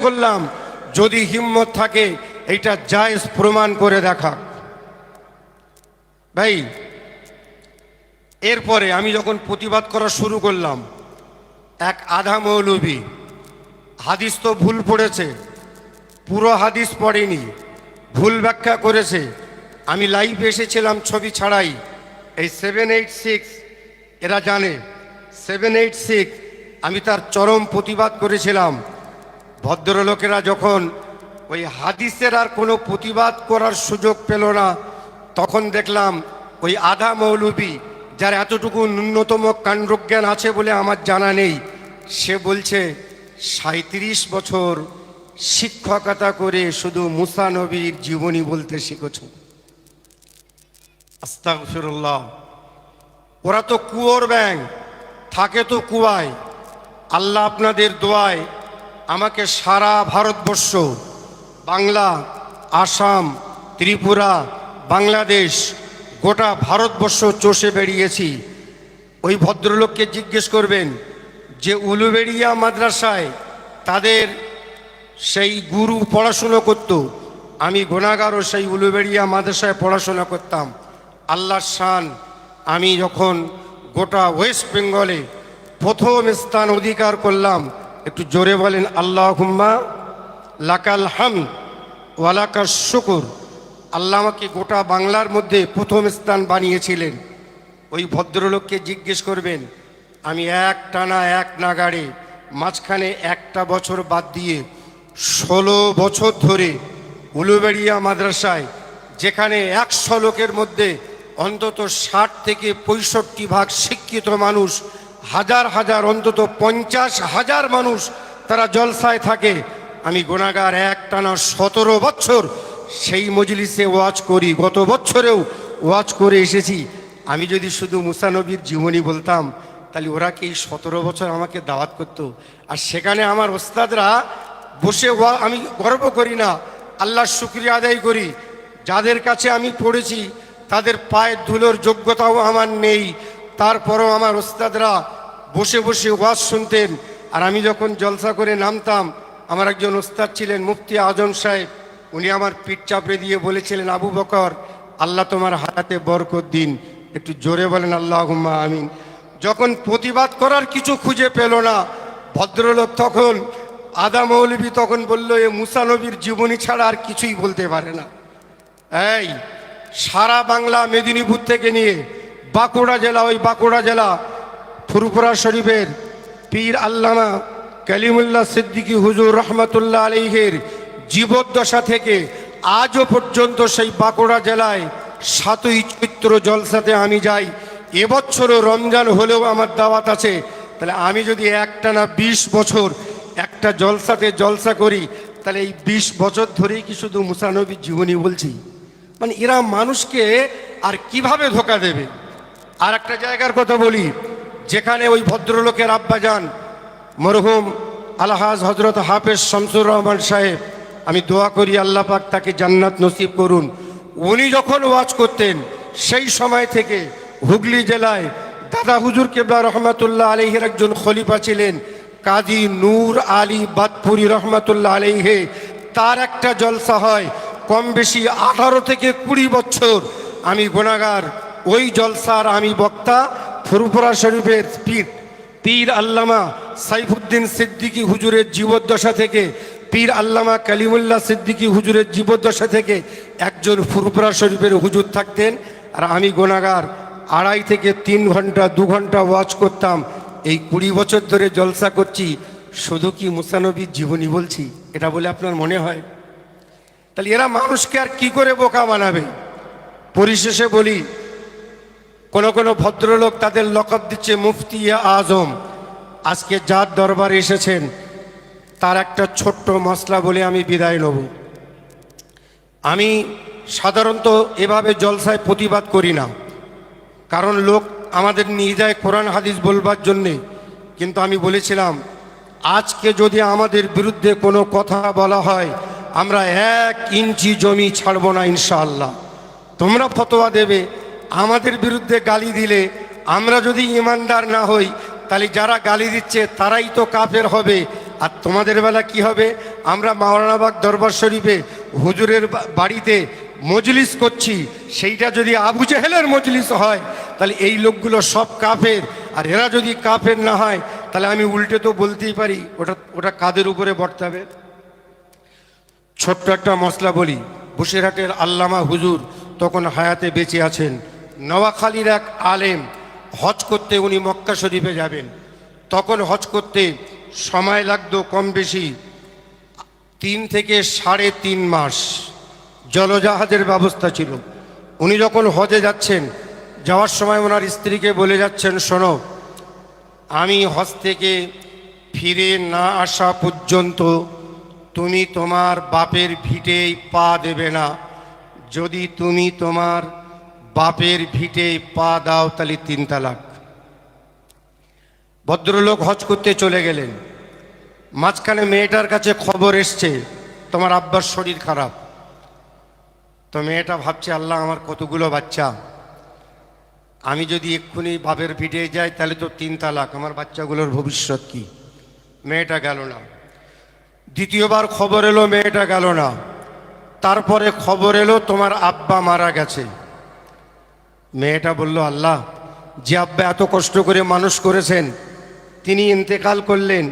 করলাম, যদি হিম্মত থাকে এটা জায়েজ প্রমাণ করে দেখা। ভাই, এরপরে আমি যখন প্রতিবাদ করা শুরু করলাম, এক আধা মৌলবী হাদিস তো ভুল পড়েছে, পুরো হাদিস পড়েনি, ভুল ব্যাখ্যা করেছে। আমি লাইভে এসেছিলাম ছবি ছাড়াই। এই 786 এরা জানে, 786 আমি তার চরম প্রতিবাদ করেছিলাম। ভদ্রলোকেরা যখন ওই হাদিসের আর কোনো প্রতিবাদ করার সুযোগ পেল না, তখন দেখলাম ওই আধা মৌলবী, যার এতটুকু ন্যূনতম কাণ্ডজ্ঞান আছে বলে আমার জানা নেই, সে বলছে 37 বছর শিক্ষকতা করে শুধু মুসা নবীর জীবনী বলতে শিখেছ। আস্তাগফিরুল্লাহ। ওরা তো কুয়োর ব্যাঙ, থাকে তো কুয়ায়। আল্লাহ আপনাদের দোয়ায় আমাকে সারা ভারতবর্ষ, বাংলা, আসাম, ত্রিপুরা, বাংলাদেশ, গোটা ভারতবর্ষ চষে বেরিয়েছি। ওই ভদ্রলোককে জিজ্ঞেস করবেন যে উলুবেড়িয়া মাদ্রাসায় তাদের সেই গুরু পড়াশুনো করত। আমি গুনাহগারও সেই উলুবেড়িয়া মাদ্রাসায় পড়াশোনা করতাম। আল্লাহর শান, আমি যখন গোটা ওয়েস্ট বেঙ্গলে প্রথম স্থান অধিকার করলাম, একটু জোরে বলেন আল্লাহুম্মা লাকাল হামদ ওয়া লাকাশ শুকর। আল্লাহ আমাকে গোটা বাংলার মধ্যে প্রথম স্থান বানিয়েছিলেন। ওই ভদ্রলোককে জিজ্ঞেস করবেন, আমি এক টানা এক নাগাড়ে মাঝখানে একটা বছর বাদ দিয়ে 16 বছর ধরে উলুবেড়িয়া মাদ্রাসায়, যেখানে 100 লোকের মধ্যে অন্তত 60 থেকে 65 ভাগ শিক্ষিত মানুষ, হাজার হাজার অন্তত 50,000 মানুষ তারা জলসায় থাকে, আমি গুনাহগার এক টানা 17 বছর সেই মজলিসে ওয়াজ করি। গত বছরেও ওয়াজ করে এসেছি। আমি যদি শুধু মুসা নবীর জীবনী বলতাম, তাহলে ওরা কি 17 বছর আমাকে দাওয়াত করত? আর সেখানে আমার ওস্তাদরা বসে, আমি গর্ব করি না, আল্লাহর শুকরিয়া আদায় করি, যাদের কাছে আমি পড়েছি তাদের পায়ের ধুলোর যোগ্যতাও আমার নেই, তারপরও আমার ওস্তাদরা বসে বসে ওয়াজ শুনতেন। আর আমি যখন জলসা করে নামতাম, আমার একজন ওস্তাদ ছিলেন মুফতি আজম সাহেব, উনি আমার পিঠ চাপড়ে দিয়ে বলেছিলেন, আবু বকর, আল্লাহ তোমার হায়াতে বরকত দিন। একটু জোরে বলেন আল্লাহুম্মা আমিন। যখন প্রতিবাদ করার কিছু খুঁজে পেল না, ভদ্রলোক তখন আদা মৌলবী তখন বলল, এ মুসা নবীর জীবনী ছাড়া আর কিছুই বলতে পারে না। এই সারা বাংলা, মেদিনীপুর থেকে নিয়ে বাঁকুড়া জেলা, ওই বাঁকুড়া জেলা ফুরফুরা শরীফের পীর আল্লামা কালিমুল্লাহ সিদ্দিকী হুজুর রহমতুল্লাহ আলাইহির জীবদ্দশা থেকে আজও পর্যন্ত সেই বাঁকুড়া জেলায় 7ই চৈত্র জলসাতে আমি যাই। এবছরও রমজান হলেও আমার দাওয়াত আছে। তাহলে আমি যদি একটানা 20 বছর একটা জলসাতে জলসা করি, তাহলে এই 20 বছর ধরেই কি শুধু মুসা নবীর জীবনী বলছি? মানে এরা মানুষকে আর কিভাবে ধোঁকা দেবে? আর একটা জায়গার কথা বলি, যেখানে ওই ভদ্রলোকের আব্বাজান মরহুম আলহাজ হজরত হাফেজ শামসুর রহমান সাহেব, আমি দোয়া করি আল্লাহ পাক তাকে জান্নাত নসিব করুন। উনি যখন ওয়াজ করতেন, সেই সময় থেকে হুগলি জেলায় দাদা হুজুর কেবলা রহমাতুল্লাহ আলাইহির একজন খলিফা ছিলেন কাজী নূর আলী বাদপুরি রহমাতুল্লাহ আলাইহি, তার একটা জলসা হয় কম বেশি 18 থেকে 20 বছর। আমি গুনাহগার, ওই জলসার আমি বক্তা। ফুরফুরা শরীফের পীর আল্লামা সাইফুদ্দিন সিদ্দিকী হুজুরের জীবদ্দশা থেকে, পীর আল্লামা কালিমুল্লাহ সিদ্দিকী হুজুরের জীবদ্দশা থেকে একজন ফুরফুরা শরীফের হুজুর থাকতেন। আর আমি গুনাহগার 2.5 থেকে 3 ঘন্টা 2 ঘন্টা ওয়াজ করতাম। এই 20 বছর ধরে জলসা করছি, শুধু কি মুসা নবীর জীবনী বলছি এটা বলে আপনার মনে হয়? তাহলে এরা মানুষকে আর কি করে বোকা বানাবে? পরিশেষে বলি, কোন কোন ভদ্রলোক তাদের লকব দিচ্ছে মুফতি আজম। আজকে যার দরবারে এসেছেন তার একটা ছোট্ট মশলা বলে আমি বিদায় নেব। আমি সাধারণত এভাবে জলসায় প্রতিবাদ করি না, কারণ লোক আমাদের নিয়ে যায় কোরআন হাদিস বলবার জন্যে। কিন্তু আমি বলেছিলাম, আজকে যদি আমাদের বিরুদ্ধে কোনো কথা বলা হয়, আমরা 1 ইঞ্চি জমি ছাড়ব না ইনশাআল্লাহ। তোমরা ফতোয়া দেবে, আমাদের বিরুদ্ধে গালি দিলে আমরা যদি ইমানদার না হই, তাহলে যারা গালি দিচ্ছে তারাই তো কাফের হবে। আর তোমাদের বেলা কি হবে? আমরা মাওলানাবাগ দরবার শরীফে হুজুরের বাড়িতে মজলিস করছি, সেইটা যদি আবু জেহেলের মজলিস হয় তাহলে এই লোকগুলো সব কাফের, আর এরা যদি কাফের না হয় তাহলে আমি উল্টে তো বলতেই পারি ওটা কাদের উপরে বর্তাবে। ছোট্ট একটা মশলা বলি, বসিরহাটের আল্লামা হুজুর তখন হায়াতে বেঁচে আছেন। নোয়াখালীর এক আলেম হজ করতে, উনি মক্কা শরীফে যাবেন, তখন হজ করতে সময় লাগতো কম বেশি 3 থেকে 3.5 মাস। জলজাহাজের ব্যবস্থা ছিল। উনি যখন হজে যাচ্ছেন, যাওয়ার সময় ওনার স্ত্রীকে বলে যাচ্ছেন, শোনো, আমি হজ থেকে ফিরে না আসা পর্যন্ত তুমি তোমার বাপের ভিটেই পা দেবে না। যদি তুমি তোমার বাপের ভিটেই পা দাও তাহলে 3 তালাক। ভদ্রলোক হজ করতে চলে গেলেন। মাঝখানে মেয়েটার কাছে খবর এসছে তোমার আব্বার শরীর খারাপ। তো মেয়েটা ভাবছে, আল্লাহ, আমার কতগুলো বাচ্চা, আমি যদি এক্ষুনি বাপের ভিটে যাই তাহলে তো 3 তালাক, আমার বাচ্চাগুলোর ভবিষ্যৎ কি? মেয়েটা গেল না। দ্বিতীয়বার খবর এলো, মেয়েটা গেল না। তারপরে খবর এলো তোমার আব্বা মারা গেছে। মেয়েটা বলল, আল্লাহ, যে আব্বা এত কষ্ট করে মানুষ করেছেন তিনি ইন্তেকাল করলেন,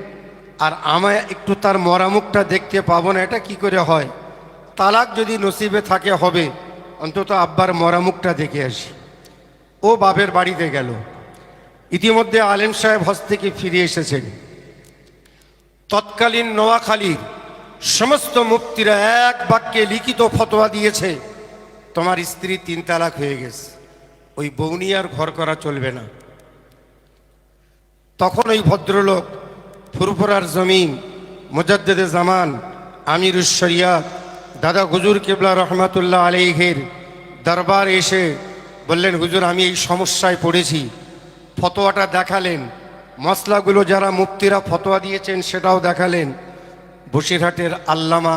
আর আমায় একটু তার মরামুখটা দেখতে পাবো না, এটা কি করে হয়? তালাক যদি নসিবে থাকে হবে, অন্তত আব্বার মরামুখটা দেখে আসি। ও বাপের বাড়িতে গেল। ইতিমধ্যে আলেম সাহেব হজ থেকে ফিরে এসেছেন। তৎকালীন নোয়াখালীর সমস্ত মুফতিরা এক বাক্যে লিখিত ফতোয়া দিয়েছে, তোমার স্ত্রী 3 তালাক হয়ে গেছে, ওই বউনি আর ঘর করা চলবে না। তখন ওই ভদ্রলোক ফুরফুরার জমিন মুজাদ্দেদে জামান আমিরুশ শরিয়াত দাদা হুজুর কেবলা রহমাতুল্লাহ আলাইহির দরবার এসে বললেন, হুজুর, আমি এই সমস্যায় পড়েছি। ফতোয়াটা দেখালেন, মশলাগুলো যারা মুফতিরা ফতোয়া দিয়েছেন সেটাও দেখালেন। বসিরহাটের আল্লামা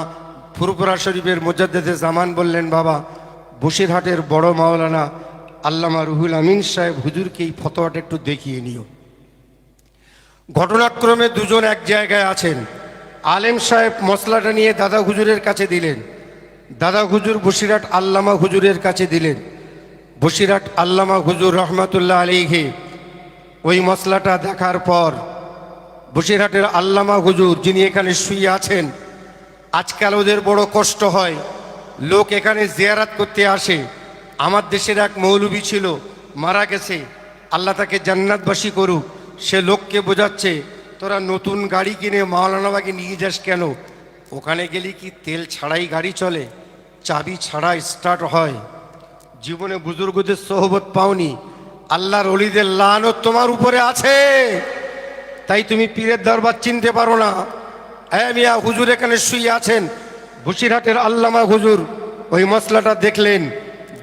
ফুরফুরা শরীফের মুজাদ্দেদে জামান বললেন, বাবা, বসিরহাটের বড় মাওলানা আল্লামা রুহুল আমিন সাহেব হুজুরকে এই ফতোয়াটা একটু দেখিয়ে নিও। ঘটনাক্রমে দুজন এক জায়গায় আছেন। আলেম সাহেব মশলাটা নিয়ে দাদা হুজুরের কাছে দিলেন, দাদা হুজুর বসিরহাট আল্লামা হুজুরের কাছে দিলেন। বসিরহাট আল্লামা হুজুর রহমাতুল্লাহ আলাইহি ওই মশলাটা দেখার পর বসিরহাটের আল্লামা হুজুর, যিনি এখানে শুয়ে আছেন, আজকাল ওদের বড় কষ্ট হয়, লোক এখানে জিয়ারাত করতে আসে। আমার দেশের এক মৌলবী ছিল, মারা গেছে, আল্লাহ তাকে জান্নাতবাসী করুক। সে লোককে বোঝাচ্ছে, তোরা নতুন গাড়ি কিনে মাওলানাবাগে নিয়ে যাস কেন? ওখানে গেলে কি তেল ছাড়াই গাড়ি চলে? চাবি ছাড়া স্টার্ট হয়? জীবনে বুজুর্গদের সোহবত পাওনি, আল্লাহর ওলিদের লানত তোমার উপরে আছে, তাই তুমি পীরের দরবার চিনতে পারো না। মিয়া, হুজুর এখানে শুয়ে আছেন। বসিরহাটের আল্লামা হুজুর ওই মশলাটা দেখলেন,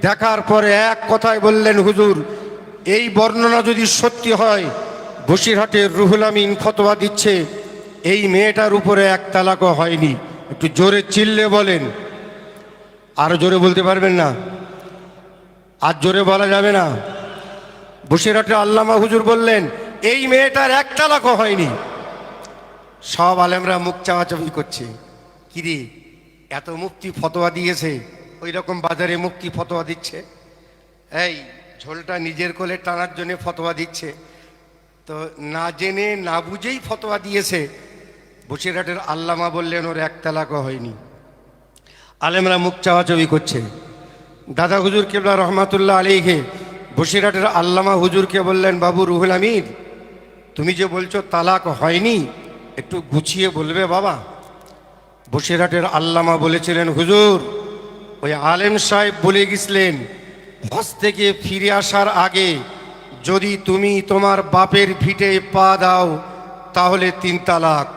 দেখার পরে এক কথায় বললেন, হুজুর, এই বর্ণনা যদি সত্যি হয়, বসিরহাটের রুহুল আমিন ফতোয়া দিচ্ছে এই মেয়েটার উপরে 1 তালাকও হয়নি। একটু জোরে চিল্লে বলেন। আরো জোরে বলতে পারবেন না? আর জোরে বলা যাবে না? বসিরহাটের আল্লামা হুজুর বললেন, এই মেয়েটার 1 তালাকও হয়নি। সব আলেমরা মুখ চাওয়াচাবি করছে, কিরে, এত মুফতি ফতোয়া দিয়েছে, ওই রকম বাজারে মুফতি ফতোয়া দিচ্ছে, এই ঝোলটা নিজের কোলে টানার জন্য ফতোয়া দিচ্ছে। তো না জেনে না বুঝেই ফতোয়া দিয়েছে। বসিরহাটের আল্লামা বললেন, ওর 1 তালাকও হয়নি। আলেমরা মুখ চাওয়াচাবি করছে। দাদা হুজুর কেবলা রহমাতুল্লাহ আলাইহি বসিরহাটের আল্লামা হুজুরকে বললেন, বাবু রুহুল আমিন, তুমি যে বলছো তালাক হয়নি, একটু গুছিয়ে বলবে বাবা। বসিরহাটের আল্লামা বলেছিলেন, হুজুর, ওই আলেম সাহেব বলে গেছিলেন, হজ থেকে ফিরে আসার আগে যদি তুমি তোমার বাপের ভিটে পা দাও তাহলে 3 তালাক।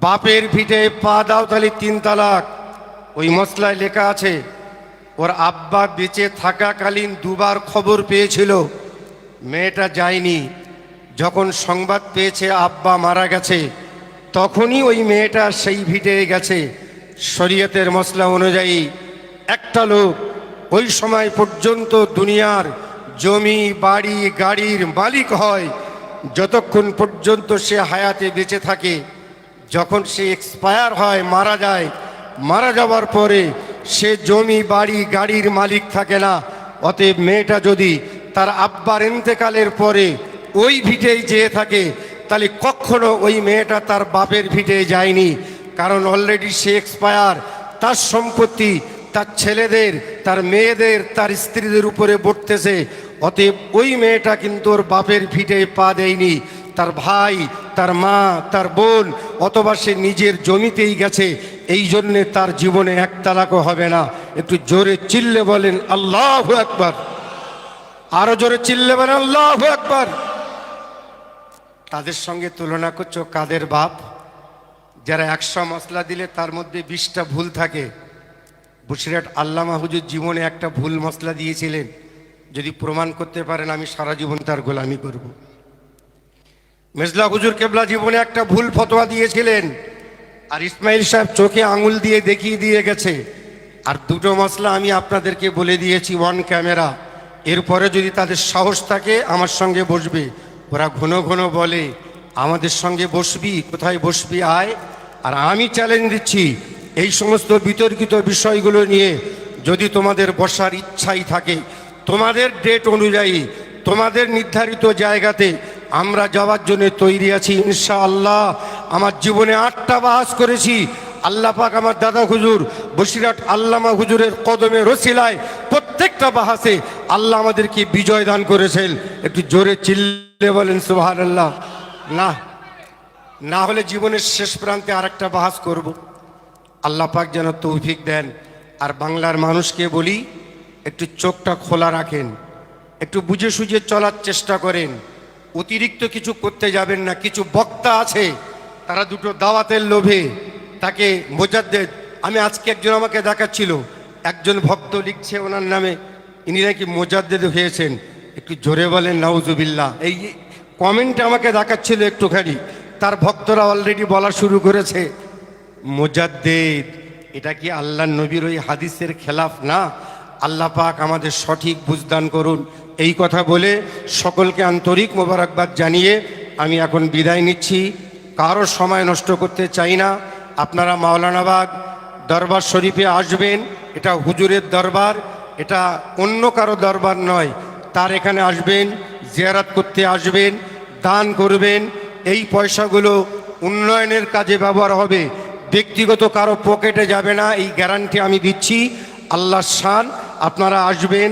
বাপের ভিটে পা দাও তাহলে 3 তালাক। ওই মশলায় লেখা আছে, ওর আব্বা বেঁচে থাকাকালীন 2 বার খবর পেয়েছিল, মেয়েটা যায়নি। যখন সংবাদ পেয়েছে আব্বা মারা গেছে, তখনই ওই মেয়েটা সেই ভিটে গেছে। শরীয়তের মশলা অনুযায়ী একটা লোক ওই সময় পর্যন্ত দুনিয়ার জমি বাড়ি গাড়ির মালিক হয় যতক্ষণ পর্যন্ত সে হায়াতে বেঁচে থাকে। যখন সে এক্সপায়ার হয়, মারা যায়, মারা যাওয়ার পরে সে জমি বাড়ি গাড়ির মালিক থাকে না। অতএব মেয়েটা যদি তার আব্বার ইন্তেকালের পরে ওই ভিটেই যেয়ে থাকে, তাহলে কখনো ওই মেয়েটা তার বাপের ভিটে যায়নি, কারণ অলরেডি সে এক্সপায়ার। তার সম্পত্তি তার ছেলেদের, তার মেয়েদের, তার স্ত্রীদের উপরে বর্তেছে। অতএব ওই মেয়েটা কিন্তু ওর বাপের ভিটে পা দেয়নি, তার ভাই, তার মা, তার বোন, অথবা সে নিজের জমিতেই গেছে। এই জন্যে তার জীবনে এক তালাকও হবে না। একটু জোরে চিল্লে বলেন আল্লাহু আকবার। আরো জোরে চিল্লে বলেন আল্লাহু আকবার। তাদের সঙ্গে তুলনা করছো কাদের বাপ? যারা 100 মশলা দিলে তার মধ্যে 20টা ভুল থাকে। বসিরহাট আল্লামা হুজুর জীবনে একটা ভুল মশলা দিয়েছিলেন, যদি প্রমাণ করতে পারেন আমি সারা জীবন তার গোলামি করব। মেজলা হুজুর কেবলা জীবনে একটা ভুল ফতোয়া দিয়েছিলেন, আর ইসমাইল সাহেব চোখে আঙুল দিয়ে দেখিয়ে দিয়ে গেছে। আর দুটো মশলা আমি আপনাদেরকে বলে দিয়েছি অন ক্যামেরা। এরপরে যদি তাদের সাহস থাকে আমার সঙ্গে বসবে। ওরা ঘন ঘন বলে আমাদের সঙ্গে বসবি, কোথায় বসবি আয়। আর আমি চ্যালেঞ্জ দিচ্ছি, এই সমস্ত বিতর্কিত বিষয়গুলো নিয়ে যদি তোমাদের বসার ইচ্ছাই থাকে, তোমাদের ডেট অনুযায়ী তোমাদের নির্ধারিত জায়গাতে আমরা যাওয়ার জন্য তৈরি আছি ইনশাআল্লাহ। আমার জীবনে 8টা বাহাস করেছি। আল্লাহ পাক আমার দাদা হুজুর বসিরহাট আল্লামা হুজুরের কদমে রসিলায় প্রত্যেকটা বাহাসে আল্লাহ আমাদেরকে বিজয় দান করেছেন। একটু জোরে চিল্লে বলেন সুবহানাল্লাহ। না হলে জীবনের শেষ প্রান্তে আরেকটা বাহাস করব। আল্লাহ পাক যেন তৌফিক দেন। আর বাংলার মানুষকে বলি, একটু চোখটা খোলা রাখেন, একটু বুঝে সুঝে চলার চেষ্টা করেন। অতিরিক্ত কিছু করতে যাবেন না। কিছু বক্তা আছে, তারা দুটো দাওয়াতের লোভে তাকে মোজাদ্দেদ, আমি আজকে একজন আমাকে দেখাচ্ছিল, একজন ভক্ত লিখছে ওনার নামে, ইনি নাকি মোজাদ্দেদ হয়েছেন। একটু জোরে বলেন নাউজুবিল্লাহ। এই কমেন্টে আমাকে দেখাচ্ছিল একটুখানি, তার ভক্তরা অলরেডি বলা শুরু করেছে মোজাদ্দেদ। এটা কি আল্লাহ নবীর ওই হাদিসের খেলাফ না? আল্লাহ পাক আমাদের সঠিক বুঝদান করুন। এই কথা বলে সকলকে আন্তরিক মোবারকবাদ জানিয়ে আমি এখন বিদায় নিচ্ছি। কারো সময় নষ্ট করতে চাই না। আপনারা মাওলানাবাগ দরবার শরীফে আসবেন, এটা হুজুরের দরবার, এটা অন্য কারো দরবার নয়। তার এখানে আসবেন, জিয়ারত করতে আসবেন, দান করবেন। এই পয়সাগুলো উন্নয়নের কাজে ব্যবহার হবে, ব্যক্তিগত কারো পকেটে যাবে না, এই গ্যারান্টি আমি দিচ্ছি। আল্লাহর শান। আপনারা আসবেন,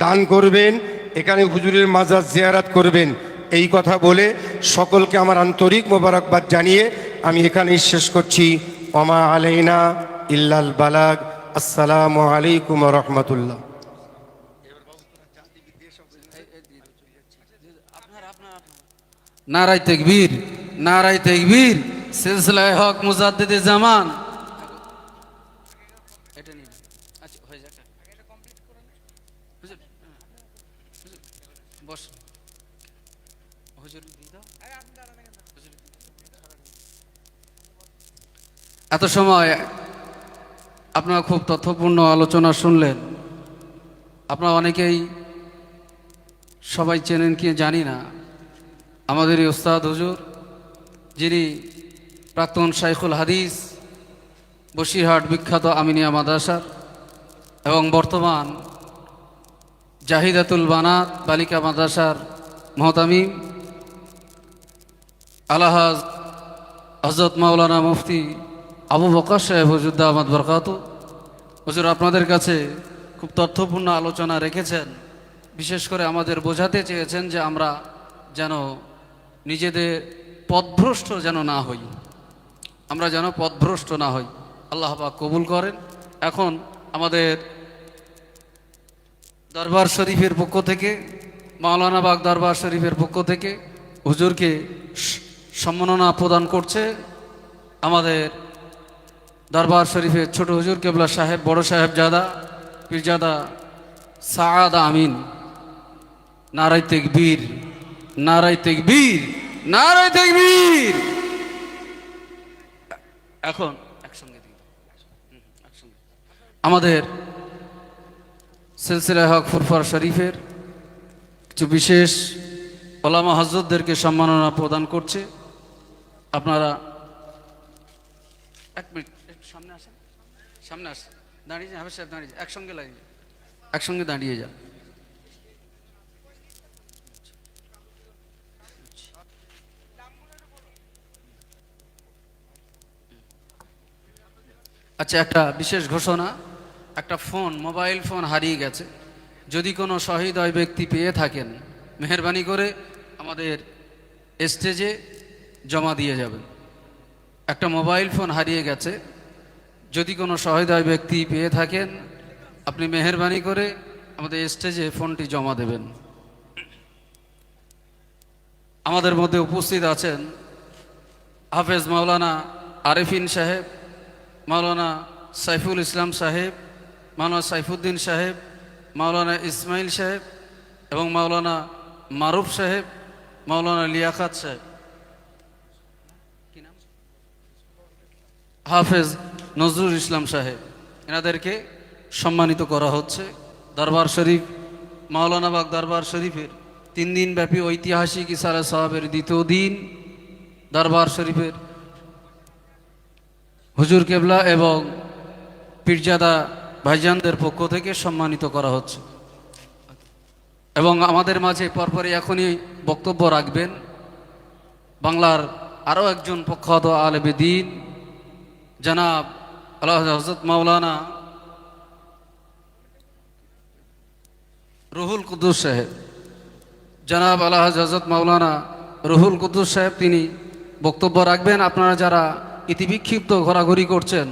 দান করবেন, এখানে হুজুরের মাজার জিয়ারত করবেন। এই কথা বলে সকলকে আমার আন্তরিক মোবারকবাদ জানিয়ে আমি এখানেই শেষ করছি। ওমা আলাইনা ইল্লাল বালাগ। আসসালামু আলাইকুম ওয়া রাহমাতুল্লাহ। নারায়ে তাকবীর, নারায়ে তাকবীর। সিলসিলায়ে হক মুজাদ্দিদে জামান। এটা নিন, আচ্ছা হয়ে যাক, এটা কমপ্লিট করুন। হুজুর বস, হুজুর দিয়ে দাও। এত সময় আপনারা খুব তথ্যপূর্ণ আলোচনা শুনলেন। আপনারা অনেকেই সবাই চেনেন কি জানি না, আমাদের এই ওস্তাদ হুজুর, যিনি প্রাক্তন শাইখুল হাদিস বসিরহাট বিখ্যাত আমিনিয়া মাদ্রাসার এবং বর্তমান জাহিদাতুল বানাত বালিকা মাদ্রাসার মহতামিম আলহাজ হযরত মাওলানা মুফতি আবু বকর সাহেব হুজুর দামাত বরকাতু। হুজুর আপনাদের কাছে খুব তথ্যপূর্ণ আলোচনা রেখেছেন। বিশেষ করে আমাদের বোঝাতে চেয়েছেন যে আমরা যেন নিজেদের পথভ্রষ্ট যেন না হই, আমরা যেন পথভ্রষ্ট না হই। আল্লাহ পাক কবুল করেন। এখন আমাদের দরবার শরীফের পক্ষ থেকে, মাওলানাবাগ দরবার শরীফের পক্ষ থেকে হুজুরকে সম্মাননা প্রদান করছে আমাদের দরবার শরীফের ছোট হুজুর কেবলা সাহেব, বড় সাহেবজাদা পীরজাদা সাআদা আমিন। নারায়ে তাকবীর, নারায়ে তাকবীর, নারায়ে তাকবীর। এখন একসঙ্গে দিই, একসঙ্গে আমাদের সিলসিলায়ে হক ফুরফুরা শরীফের কিছু বিশেষ ওলামা হযরতদেরকে সম্মাননা প্রদান করছে। আপনারা এক মিনিট, একটু সামনে আসেন, সামনে আসেন, দাঁড়িয়ে যান, হাফেজ সাহেব দাঁড়িয়ে যান, একসঙ্গে লাগিয়ে একসঙ্গে দাঁড়িয়ে যান। আচ্ছা, একটা বিশেষ ঘোষণা, একটা ফোন, মোবাইল ফোন হারিয়ে গেছে। যদি কোনো সহৃদয় ব্যক্তি পেয়ে থাকেন, মেহেরবানি করে আমাদের স্টেজে জমা দিয়ে যাবেন। একটা মোবাইল ফোন হারিয়ে গেছে, যদি কোনো সহৃদয় ব্যক্তি পেয়ে থাকেন, আপনি মেহেরবানি করে আমাদের স্টেজে ফোনটি জমা দেবেন। আমাদের মধ্যে উপস্থিত আছেন হাফেজ মাওলানা আরেফিন সাহেব, মাওলানা সাইফুল ইসলাম সাহেব, মাওলানা সাইফুদ্দিন সাহেব, মাওলানা ইসমাইল সাহেব এবং মাওলানা মারুফ সাহেব, মাওলানা লিয়াকাত সাহেব, কি নাম, হাফেজ নজরুল ইসলাম সাহেব, এনাদেরকে সম্মানিত করা হচ্ছে। দরবার শরীফ, মাওলানাবাগ দরবার শরীফের 3 দিন ব্যাপী ঐতিহাসিক ইসালে সাহাবের দ্বিতীয় দিন দরবার শরীফের হুজুর কেবলা এবং পীরজাদা ভাইজানদের পক্ষ থেকে সম্মানিত করা হচ্ছে। এবং আমাদের মাঝে পরপরই এখনই বক্তব্য রাখবেন বাংলার আরও একজন প্রখ্যাত আলেমে দ্বীন জনাব আল্লাহ হযরত মাওলানা রুহুল কুদ্দুস সাহেব, জনাব আল্লাহ হযরত মাওলানা রুহুল কুদ্দুস সাহেব তিনি বক্তব্য রাখবেন। আপনারা যারা ইতিবিক্ষিপ্ত ঘোরাঘুরি করছেন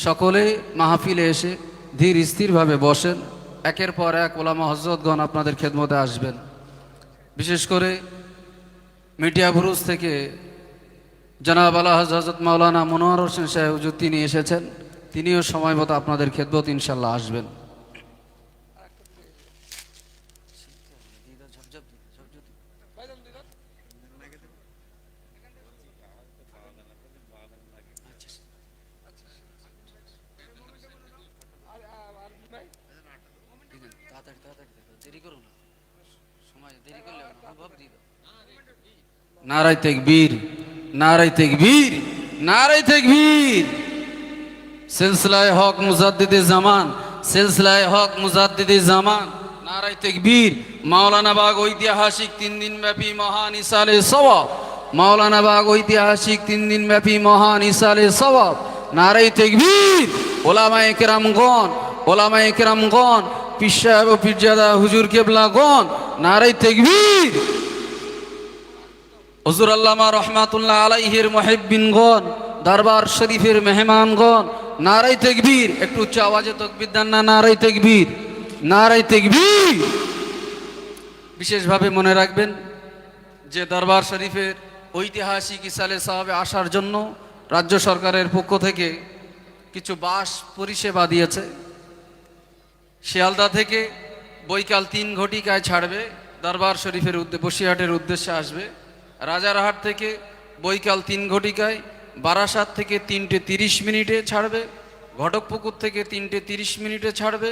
সকলে মাহফিলে এসে ধীর স্থিরভাবে বসেন। একের পর এক ওলামা হযরতগণ আপনাদের খেদমতে আসবেন। বিশেষ করে মিডিয়া বুরুজ থেকে জনাব আল্লাহ হযরত মাওলানা মনোয়ার হোসেন সাহেব হুজুর তিনি এসেছেন, তিনিও সময় মতো আপনাদের খেদমত ইনশাল্লাহ আসবেন। নারায়ে তাকবীর, নারায়ে তাকবীর, নারায়ে তাকবীর। সিলসিলায়ে হক মুজাদ্দিদে জামান, সিলসিলায়ে হক মুজাদ্দিদে জামান, নারায়ে তাকবীর। মাওলানা বাগ ঐতিহাসিক 3 দিন ব্যাপী মহান ইসালে সওয়াব, মাওলানা বাগ ঐতিহাসিক 3 দিন ব্যাপী মহান ইসালে সওয়াব, নারায়ে তাকবীর। ওলামায়ে কেরামগণ, ওলামায়ে কেরামগণ, পীর সাহেব ও পীরজাদা হুজুর কেবলাগণ, নারায়ে তাকবীর। হুজুর আল্লামা রহমাতুল্লাহ আলাইহির মুহিব্বিনগণ, দরবার শরীফের মেহমানগণ, নারায়ে তাকবীর। একটু উচ্চ আওয়াজে তাকবীর দেন না, নারায়ে তাকবীর, নারায়ে তাকবীর। বিশেষভাবে মনে রাখবেন যে দরবার শরীফের ঐতিহাসিক ইসালে সাহাবে আসার জন্য রাজ্য সরকারের পক্ষ থেকে কিছু বাস পরিষেবা দিয়েছে। শিয়ালদা থেকে বৈকাল 3 ঘটিকায় ছাড়বে, দরবার শরীফের বসিরহাটের উদ্দেশ্যে আসবে। রাজারহাট থেকে বৈকাল 3 ঘটিকায়, বারাসাত থেকে 3:30 মিনিটে ছাড়বে, ঘটকপুকুর থেকে 3:30 মিনিটে ছাড়বে,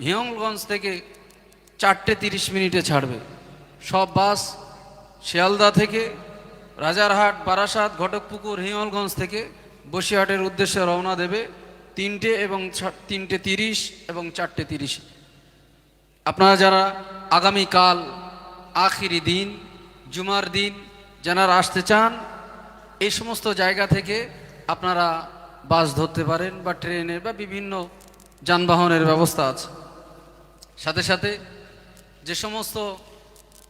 হিয়ংগঞ্জ থেকে 4:30 মিনিটে ছাড়বে। সব বাস শিয়ালদা থেকে রাজারহাট, বারাসাত, ঘটকপুকুর, হিয়ংগঞ্জ থেকে বসিরহাটের উদ্দেশ্যে রওনা দেবে 3টে এবং 3:30 এবং 4:30। আপনারা যারা আগামীকাল আখিরি দিন জুমার দিন যারা আসতে চান, এই সমস্ত জায়গা থেকে আপনারা বাস ধরতে পারেন বা ট্রেনের বা বিভিন্ন যানবাহনের ব্যবস্থা আছে। সাথে সাথে যে সমস্ত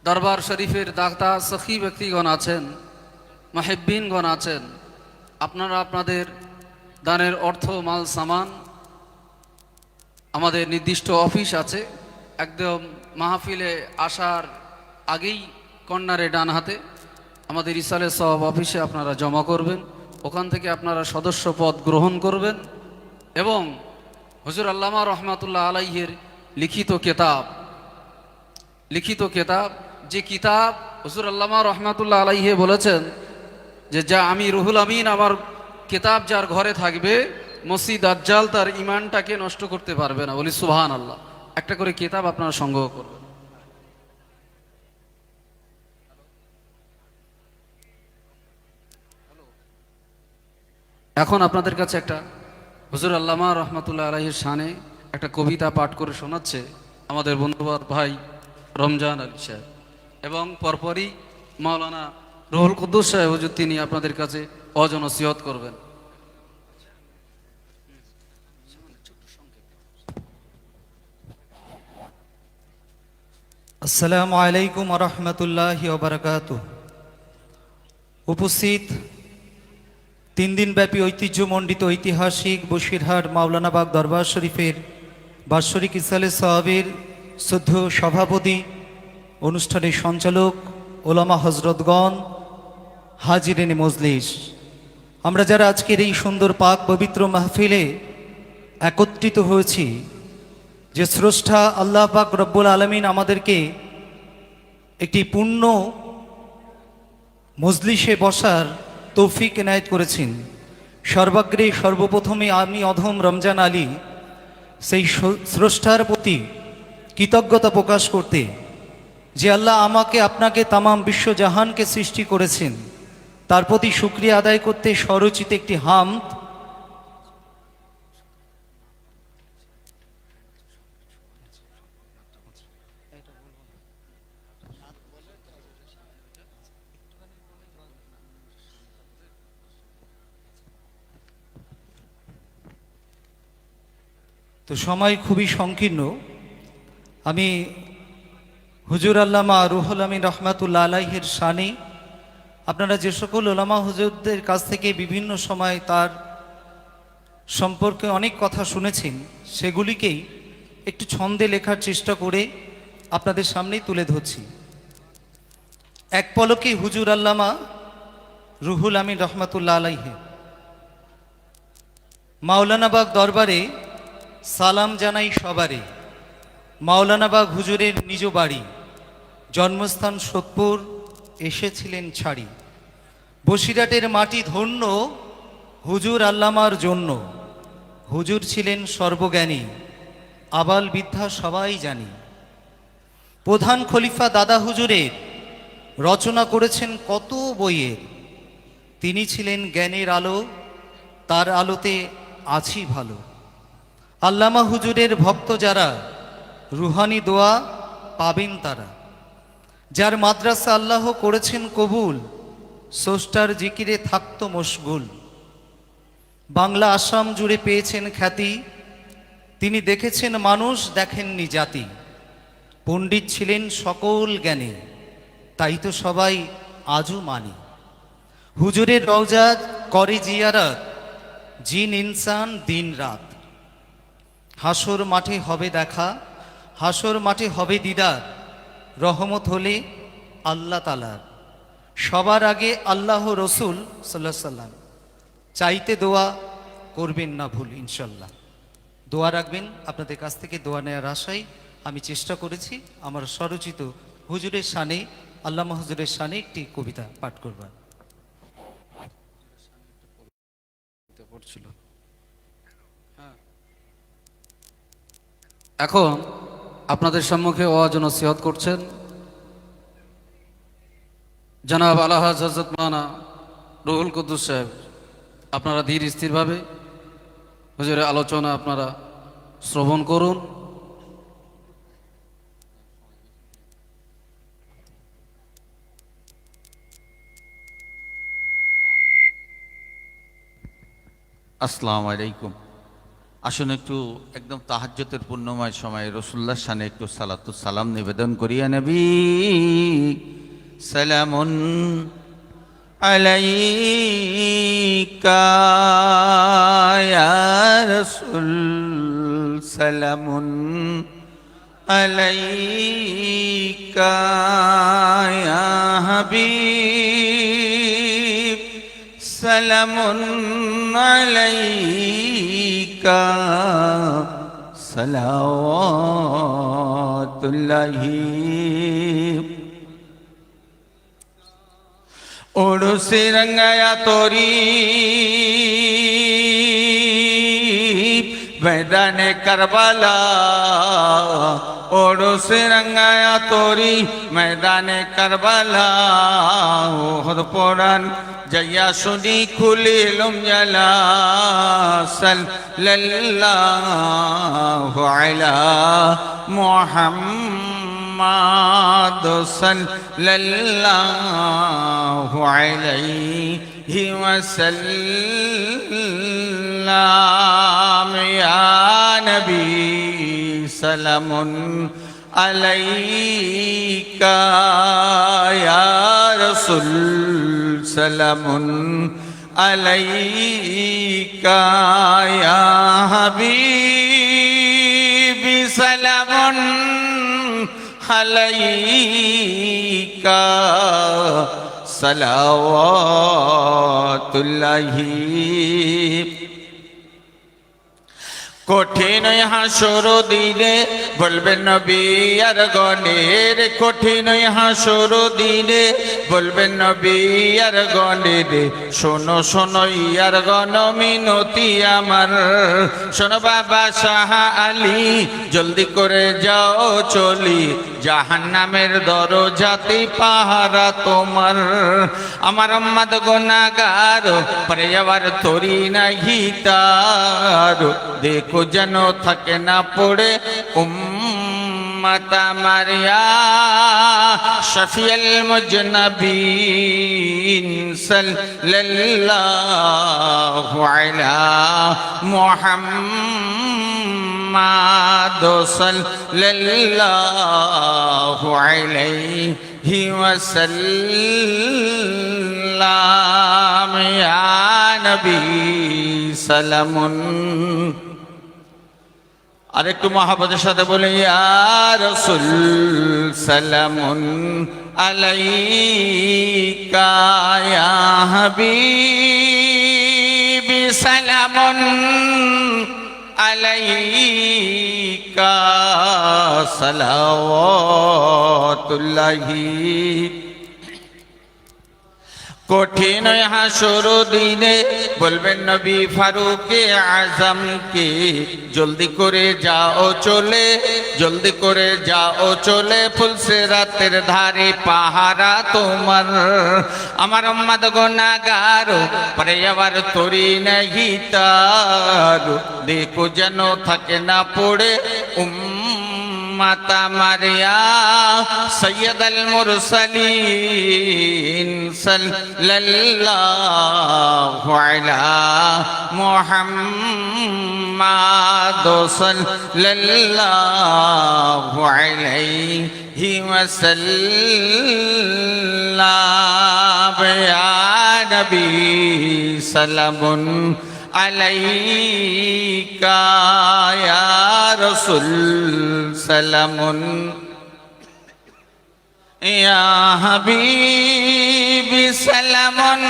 দরবার শরীফের দাতা সখী ব্যক্তিগণ আছেন, মুহিব্বিনগণ আছেন, আপনারা আপনাদের দানের অর্থ মাল সামান আমাদের নির্দিষ্ট অফিস আছে, একদম মাহফিলে আসার আগেই কর্নারে ডান হাতে আমাদের ইসালে সওয়াব অফিসে আপনারা জমা করবেন। ওখান থেকে আপনারা সদস্য পদ গ্রহণ করবেন এবং হুজুর আল্লামা রহমাতুল্লাহ আলাইহির লিখিত কিতাব, যে কিতাব হুজুর আল্লামা রহমাতুল্লাহ আলাইহি বলেছেন যে যা আমি রুহুল আমিন, আমার কিতাব যার ঘরে থাকবে মসজিদ দাজ্জাল তার ইমানটাকে নষ্ট করতে পারবে না। বলি সুবহানাল্লাহ। একটা করে কিতাব আপনারা সংগ্রহ করবেন। এখন আপনাদের কাছে একটা হুজুর আল্লামা রহমতুল্লাহ আলাইহির শানে একটা কবিতা পাঠ করে শোনাচ্ছে আমাদের বন্ধুবর ভাই রমজান আলী সাহেব, এবং পরপরই মাওলানা রুহুল কুদ্দুস সাহেব হুজুর তিনি আপনাদের কাছে ওয়াজ ও নসিহত করবেন। আসসালামু আলাইকুম রহমতুল্লাহি ওবারাকাতুহ। উপস্থিত 3 দিনব্যাপী ঐতিহ্যমণ্ডিত ঐতিহাসিক বসিরহাট মাওলানাবাগ দরবার শরীফের বাৎসরিক ইসালে সাহাবের শ্রদ্ধেয় সভাপতি, অনুষ্ঠানের সঞ্চালক, ওলামা হজরতগণ, হাজিরিনে মজলিস, আমরা যারা আজকের এই সুন্দর পাক পবিত্র মাহফিলে একত্রিত হয়েছি, যে স্রষ্টা আল্লাহ পাক রব্বুল আলামিন আমাদেরকে একটি পূর্ণ মজলিসে বসার তৌফিক এনায়েত করেছেন। সর্বাগ্রে সর্বপ্রথমে আমি অধম রমজান আলী সেই স্রষ্টার প্রতি কৃতজ্ঞতা প্রকাশ করতে, যে আল্লাহ আমাকে আপনাকে তামাম বিশ্বজাহানকে সৃষ্টি করেছেন, তার প্রতি শুকরিয়া আদায় করতে স্বরচিত একটি হামদ তো সময় খুবই সংকীর্ণ। আমি হুজুর আল্লামা রুহুল আমিন রহমাতুল্লাহ আলাইহির শানে আপনারা যে সকল ওলামা হুজুরদের কাছ থেকে বিভিন্ন সময় তার সম্পর্কে অনেক কথা শুনেছেন, সেগুলিকেই একটু ছন্দে লেখার চেষ্টা করে আপনাদের সামনেই তুলে ধরছি। এক পলকে হুজুর আল্লামা রুহুল আমিন রহমাতুল্লাহ আলাইহি মাওলানাবাগ দরবারে সালাম জানাই সবারে। মাওলানাবাগ হুজুরের নিজ বাড়ি, জন্মস্থান সোদপুর, এসেছিলেন ছাড়ি। বসিরহাটের মাটি ধন্য হুজুর আল্লামার জন্য। হুজুর ছিলেন সর্বজ্ঞানী, আবাল বিদ্যা সবাই জানি। প্রধান খলিফা দাদা হুজুরের রচনা করেছেন কত বইয়ের। তিনি ছিলেন জ্ঞানের আলো, তার আলোতে আছি ভালো। আল্লামা হুজুরের ভক্ত যারা, রুহানি দোয়া পাবেন তারা। যার মাদ্রাসা আল্লাহ করেছেন কবুল, স্রষ্টার জিকিরে থাকত মশগুল। বাংলা আসাম জুড়ে পেয়েছেন খ্যাতি, তিনি দেখেছেন মানুষ, দেখেননি জাতি। পণ্ডিত ছিলেন সকল জ্ঞানী, তাই তো সবাই আজও মানি। হুজুরের রওজা করে জিয়ারত, জিন ইনসান দিন রাত। হাসর মাঠে হবে দেখা, হাসর মাঠে হবে দিদার। রহমত হলে আল্লাহ তালার, সবার আগে আল্লাহ রসুল সাল্লাহ সাল্লাম। চাইতে দোয়া করবেন না ভুল, ইনশাল্লাহ দোয়া রাখবেন। আপনাদের কাছ থেকে দোয়া নেওয়ার আশায় আমি চেষ্টা করেছি আমার স্বরচিত হুজুরের শানে, আল্লামা হুজুরের শানে একটি কবিতা পাঠ করবার। এখন আপনাদের সম্মুখে ওয়াজ ও নসিহত করছেন জনাব আলহাজ হযরত মাওলানা রুহুল কুদ্দুস সাহেব। আপনারা ধীর স্থিরভাবে হুজুরের আলোচনা আপনারা শ্রবণ করুন। আসসালামু আলাইকুম। আসুন একটু একদম তাহাজ্জুদের পূর্ণময় সময় রসুল্লাহর শানে একটু সালাতুস সালাম নিবেদন করিয়া নবী সালামুন আলাইকা ইয়া রাসূল, সালামুন আলাইকা ইয়া হাবিব, সালামুন আলাইকা সালাওয়াতুল্লাহি। उड़ूसी रंगाया तोरी मैदान करबला, ओड़ो से रंगाया तोरी मैदाने करबला ओहद पोरान जया सुनी खुली लुम जला सल्लल्लाहु अला मुहम्मद सल्लल्लाहु अलैहि वसल्लम या नबी सलामुन अलैका या रसूल सलामुन अलैका या हबीबी सलामुन अलैका सलावतुल्लाहि কঠিন হাসর দিনে বলবেন নবী আর গণের কঠিন হাসর দিনে বলবেন নবী আর গণের শোনো শোনো ইয়ার গণ মিনতি আমার শোনো বাবা শাহ আলী জলদি করে যাও চলি জাহান্নামের দরজাতে পাহারা তোমার আমার উম্মত গুনাহগার পরে যাওয়ার তরি নাহি তার দেখো যেন থাকে না পড়ে উম্মত আমার ইয়া শফিউল মুজনবিন সাল্লাল্লাহু আলা মুহাম্মাদ সাল্লাল্লাহু আলাইহি ওয়াসাল্লাম ইয়া নবী সালামুন আর একটু মহাব্বতের সাথে বলে ইয়া রাসূল সালামুন আলাইকা ইয়া হাবিবি সালামুন আলাইকা সালাওয়াতুল্লাহি কঠিন হাসর দিনে বলবেন নবী ফারুকে আজমকে জলদি করে যাও চলে জলদি করে যাও চলে ফুলসিরাতের ধারে পাহারা তোমার আমার উম্মত গুনাহগার পরে যাওয়ার তরি নাহি তার দেখো যেন থাকে না পড়ে উম্মত আমার ইয়া সাইয়্যিদুল মুরসালিন সাল্লাল্লাহু আলা মুহাম্মাদ সাল্লাল্লাহু আলাইহি ওয়াসাল্লাম ইয়া নবী সালামুন আলাইকা ইয়া রাসূল সালামুন ইয়া হাবিবি সালামুন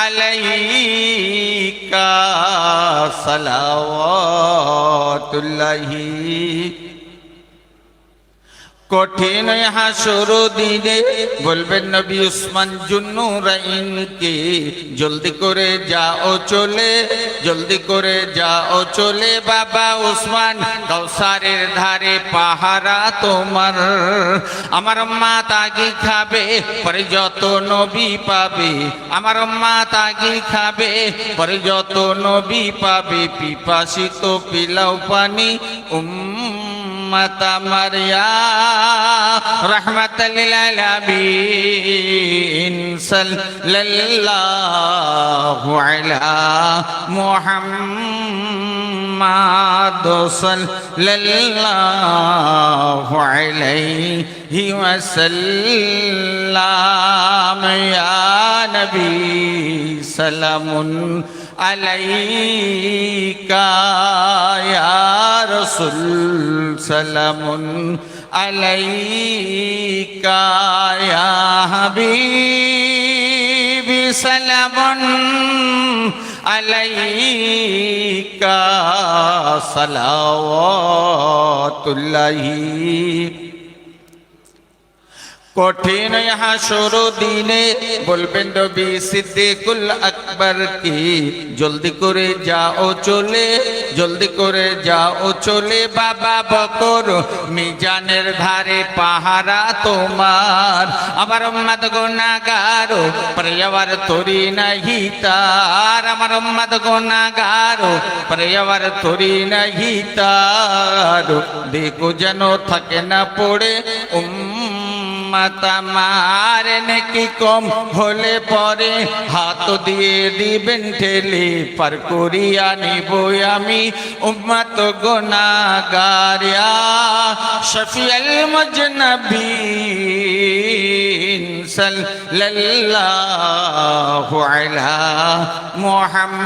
আলাইকা সালাওয়াতুল্লাহি কঠিন হাসর দিনে বলবেন নবী উসমান জুন্নুরাইনকে জলদি করে যাও চলে জলদি করে যাও চলে বাবা উসমান কাউসারের ধারে পাহারা তোমার আমার উম্মা তাগি খাবে পরে যত নবী পাবে আমার উম্মা তাগি খাবে পরে যত নবী পাবে পিপাসিত পিলাও পানি উম্মত আমার ইয়া রাহমাতাল লিল আলামিন সাল্লাল্লাহু আলা মুহাম্মাদ সাল্লাল্লাহু আলাইহি ওয়াসাল্লাম ইয়া নবী সালামুন আলাইকা ইয়া রাসূল সালামুন আলাইকা ইয়া হাবিবি সালামুন আলাইকা সালাওয়াতুল্লাহি কঠিন হাসর দিনে বলবেন নবী সিদ্দিকুল আকবর কি, জলদি করে যাও চলে, জলদি করে যাও চলে বাবা বকর, মিজানের ধারে পাহারা তোমার। আমার উম্মত গুনাহগার পরয়াবার তোরি নাহি তার, আমার উম্মত গুনাহগার পরয়াবার তোরি নাহি তার। দেখো যেন থাকে না পড়ে মাতামার নাকি কম হলে পরে হাত দিয়ে দিবেন ঠেলে, পার করিয়া নিব আমি উম্মত গুনাহগার। ইয়া শফিউল মুজনবিন সাল্লাল্লাহু আলা মুহাম্মাদ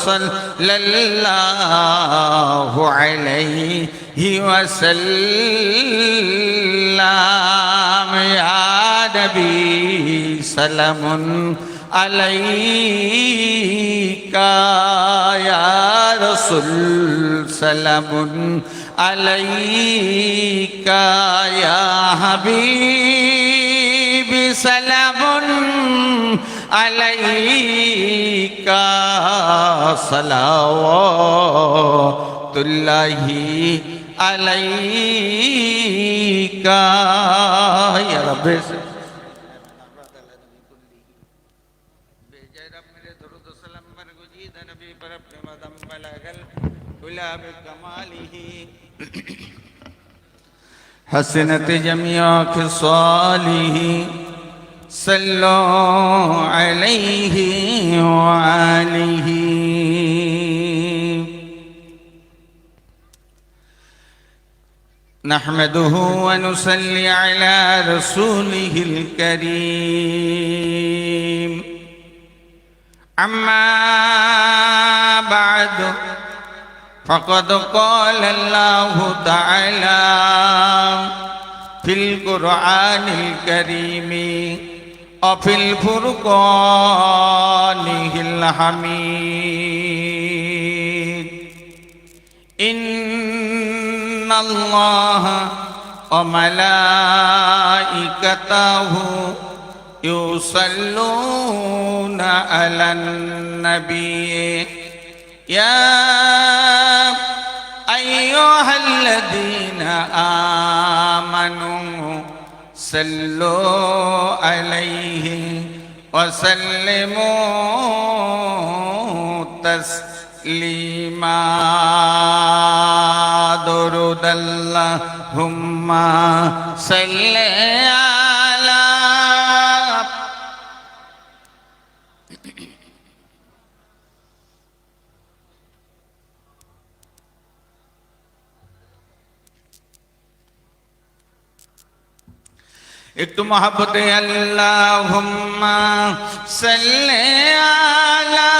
সাল্লাল্লাহু আলাইহি ওয়াসাল্লাম। ইয়া নবী সালামুন আলাইকা, ইয়া রাসূল সালামুন আলাইকা, ইয়া হাবিবি সালামুন আলাইকা, সালাওয়াতুল্লাহি আলাইকা ইয়া রাব্বি। حسنت جميع خصاله صلوا عليه وآله. نحمده ونصلي على رسوله الكريم. أما بعد فقد قال الله تعالى في القرآن الكريم وفي الفرقان الحميد: إن الله وملائكته يصلون على النبي يا أيها الذين آمنوا صلوا عليه وسلموا تسليما. درود اللهم صل على একটু মহব্বতে আল্লাহুম্মা সাল্লি আলা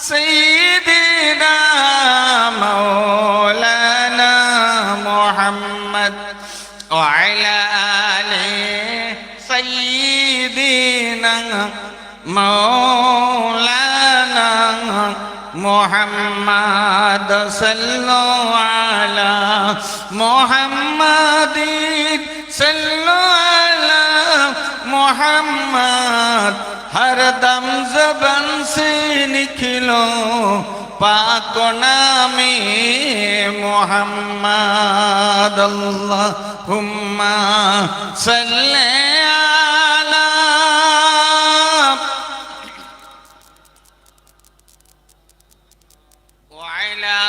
সাইয়্যিদিনা মাওলানা মুহাম্মদ ওয়া আলা আলি সাইয়্যিদিনা মাওলানা মুহাম্মদ সাল্লাল্লাহু আলা মুহাম্মাদিন सल्लल्लाहु अला मोहम्मद. हर दम ज़बान से निकलो पाक नामे मोहम्मद. अल्लाहुम्मा सल्ली अला व अला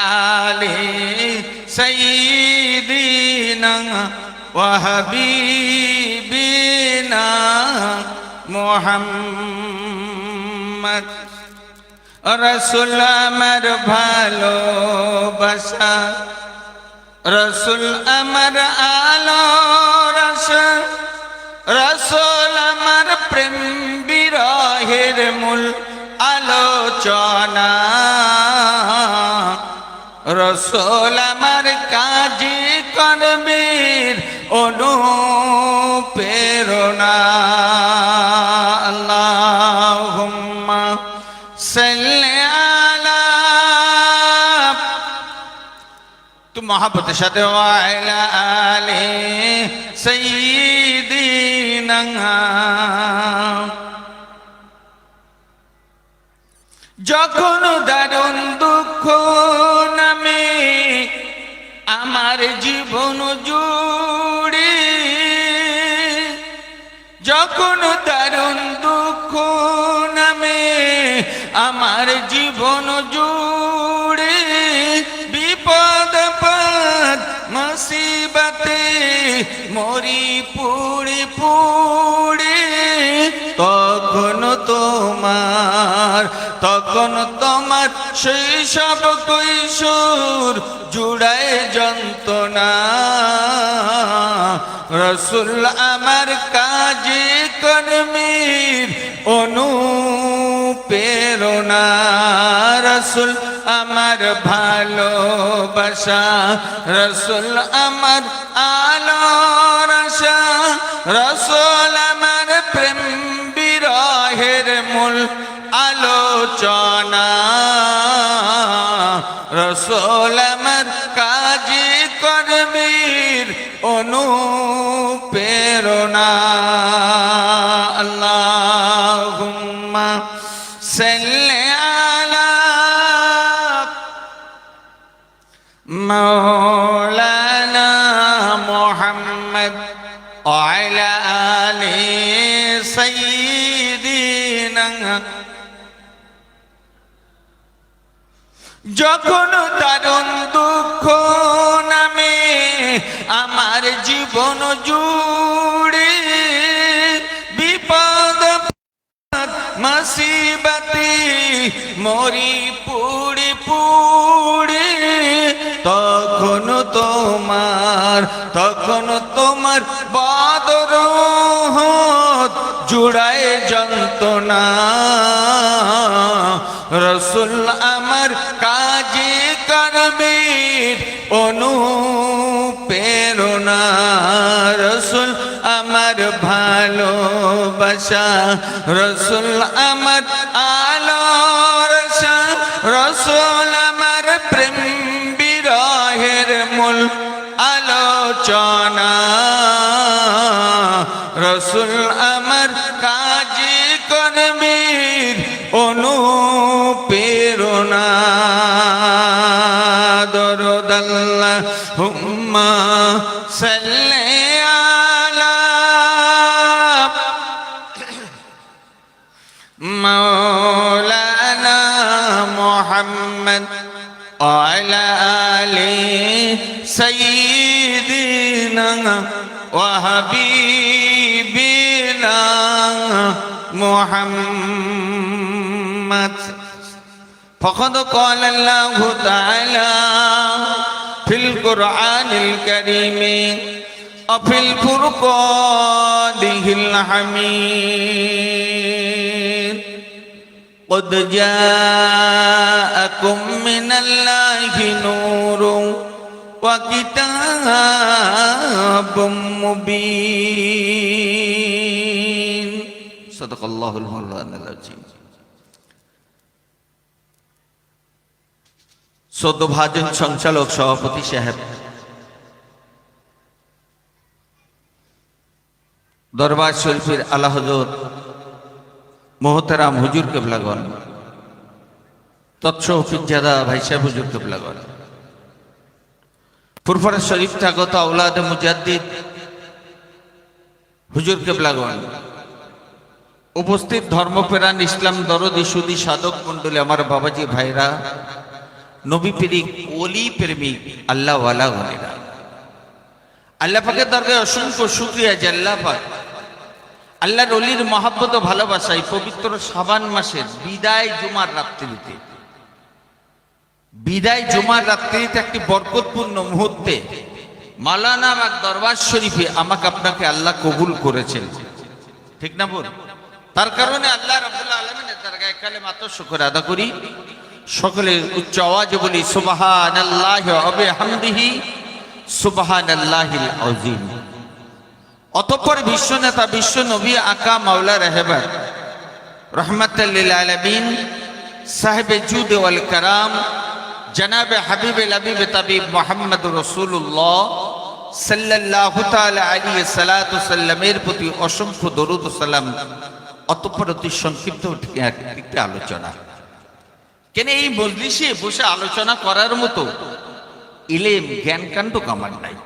आलि सय्यिदिना وحبيبنا محمد. رسول আমার ভালোবাসা, রসুল আমার আলো রসা, রসুল আমার প্রেম বিরহের মূল আলোচনা, রসুল আমার কাজী কর্মের অনুপ্রেরণা. আল্লাহুম্মা সাল্লি আলা তো মহাব্বতের সাথে ওয়াইলা আলে সাইয়্যিদিনা। যখন দারুণ দুঃখ নামে আমার জীবন জুড়ে, যখন দারুণ দুঃখ নামে আমার জীবন জুড়ে, বিপদ আপদ মুসিবতে মরি পুড়ে পুড়ে, তখন তোমার শৈশব কৈশোর জুড়ায় যন্ত্রণা। রসুল আমার কাজে কর্মের অনুপ্রেরণা, রসুল আমার ভালোবাসা, রসুল আমার আলোর আশা, রসুল আমার প্রেম বিরহের মূল আলোচনা। রসুল আমার কাজে কর্মের অনুপ্রেরণা। আল্লাহুম্মা সাল্লি আলা মাওলানা মুহাম্মদ ওয়া আলা আলি সাইয়্যিদিনা। যখন দারুণ দুঃখ নামে আমার জীবন জুড়ে, বিপদ মুসিবতে মরি পুড়ে পুড়ে, তখন তোমার বদর জুড়ায় যন্ত্রণা। রসুল আমার কাজে কর্মের অনুপ্রেরণা, রসুল আমার ভালোবাসা, রসুল আমার আলোর আশা, রসুল আমার প্রেম বিরহের মূল আলোচনা। রসুল আমার কাজে কর্মের অনুপ্রেরণা। দরুদ আল্লাহুম্মা সাল্লি আলা মাওলানা মুহাম্মদ ওয়া আলা আলি সাইয়্যিদিনা ওয়া হাবিবিনা মুহাম্মদ। فقد قال الله تعالى في القرآن الكريم وفي الفرقان الحميد قد جاءكم من الله نور وكتاب مبين صدق الله المولانا العظيم। সদ্যভাজন সঞ্চালক সভাপতি সাহেব, দরবার শরীফের আলা হযরত মোহতারাম হুজুর কেবলাগণ, তৎস ফিজাদা ভাই সাহেব হুজুর কেবলাগণ, ফুরফুরা শরীফ থাগত আওলাদ মুজাদ্দিদ হুজুর কেবলাগণ, উপস্থিত ধর্মপ্রাণ ইসলাম দরদি সুদী সাধক মণ্ডলী, আমার বাবাজি ভাইরা, নবী প্রেমিক ওলি প্রেমিক আল্লাহ ওয়ালা গণেরা, আল্লাহ পাকের দরবারে অসংখ্য শুকরিয়া যে আল্লাহ পাক আল্লাহর ওলির মহব্বত ও ভালোবাসায় পবিত্র শাবান মাসের বিদায় জুমার রাত্রিতে একটি বরকতপূর্ণ মুহূর্তে মাওলানা বাগ দরবার শরীফে আমাকে আপনাকে আল্লাহ কবুল করেছেন, ঠিক না বল? তার কারণে আল্লাহ রাব্বুল আলামিনের দরগায় কালেমাত শুকর আদা করি। সকলে উচ্চ আওয়াজে বলি সুবহানাল্লাহি ওয়া বিহামদিহি সুবহানাল্লাহিল আযীম। অতঃপর বিশ্বনেতা বিশ্ব নবী আকা মাওলা রাহবার রহমাতুল লিল আলামিন সাহেবে জুদ ওয়াল কারাম জনাবে হাবিবে লাবিবে তাবিব মোহাম্মদ রসুল্লাহ সাল্লাল্লাহু তাআলা আলাইহি সাল্লাতু সাল্লামের প্রতি অসংখ্য দরুদ ও সালাম, অতঃপর অতি সংক্ষিপ্ত একটি আলোচনা। কেন এই মজলিসে বসে আলোচনা করার মতো ইলেম জ্ঞান কাণ্ড আমার নাই।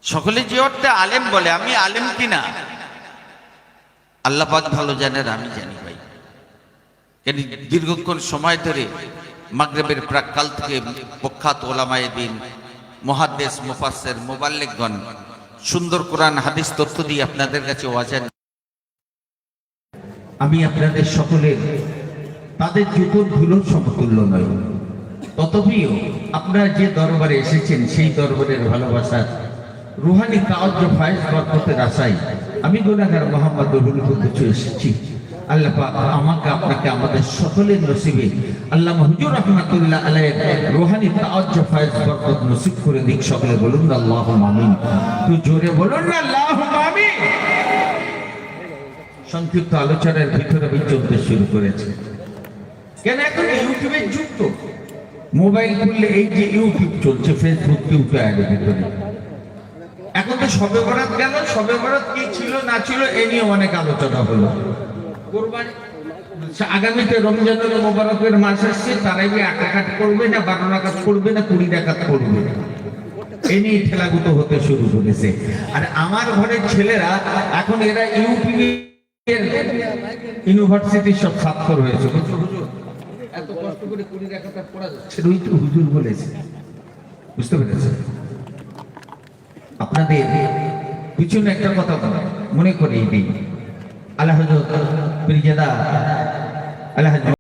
সকলে যে অর্থে আলেম বলে, আমি আলেম কিনা আল্লাহ পাক ভালো জানেন, আমি জানি ভাই। কেন দীর্ঘক্ষণ সময় ধরে মাগরিবের প্রাক্কাল থেকে প্রখ্যাত ওলামায়ে দ্বীন, মুহাদ্দিস, মুফাসসির, মুবাল্লিগগণ সুন্দর কোরআন হাদিস তথ্য দিয়ে আপনাদের কাছে ওয়াজান। আমি আপনাদের সকলের তাদের জুতোর ধুলোর সমতুল্য নয়, তথাপিও আপনারা যে দরবারে এসেছেন সেই দরবারের ভালোবাসার রুহানি তাওয়াজ্জু ফায়েজ বরকতের আশায় আমি গুনাহগার মোহাম্মদ রুহুল কিছু এসেছি। আল্লাহ পাক আমাকে আপনাকে আমাদের সকলের নসিবে আল্লামা হুজুর রাহমাতুল্লাহ আলাইহি রুহানি তাওয়াজ্জু ফায়েজ বরকত নসিব করে দিক। সকলে বলুন আল্লাহুম্মা আমিন। তো জোরে বলুন না আল্লাহুম্মা আমিন। সংক্ষিপ্ত আলোচনার ভিতরে আমি চলতে শুরু করেছি। কেন এখন ইউটিউবের যুগ, তো মোবাইল খুললে এই যে ইউটিউব চলছে, ফেসবুক ইউটিউবের ভিতরে এখন তো শবে বরাত গেল, শবে বরাত কি ছিল না ছিল এ নিয়ে অনেক আলোচনা হলো। কোরবানি আগামীতে রমজানুল মুবারকের মাস আসছে, তারাই 1 রাকাত করবে না 12 রাকাত করবে না 20 রাকাত করবে, এ নিয়ে ঠেলাগুতো হতে শুরু করেছে। আর আমার ঘরের ছেলেরা এখন এরা ইউটিউবে ইউনিভার্সিটির সব ছাত্র হয়েছে। হুজুর এত কষ্ট করে 20 রাকাত পড়া যাচ্ছে, ওই তো হুজুর বলেছে, বুঝতে পেরেছেন? আপনাদের পিছনে একটা কথা মনে করিয়ে দিই। আল্লাহ হযরত পীরজাদা আল্লাহ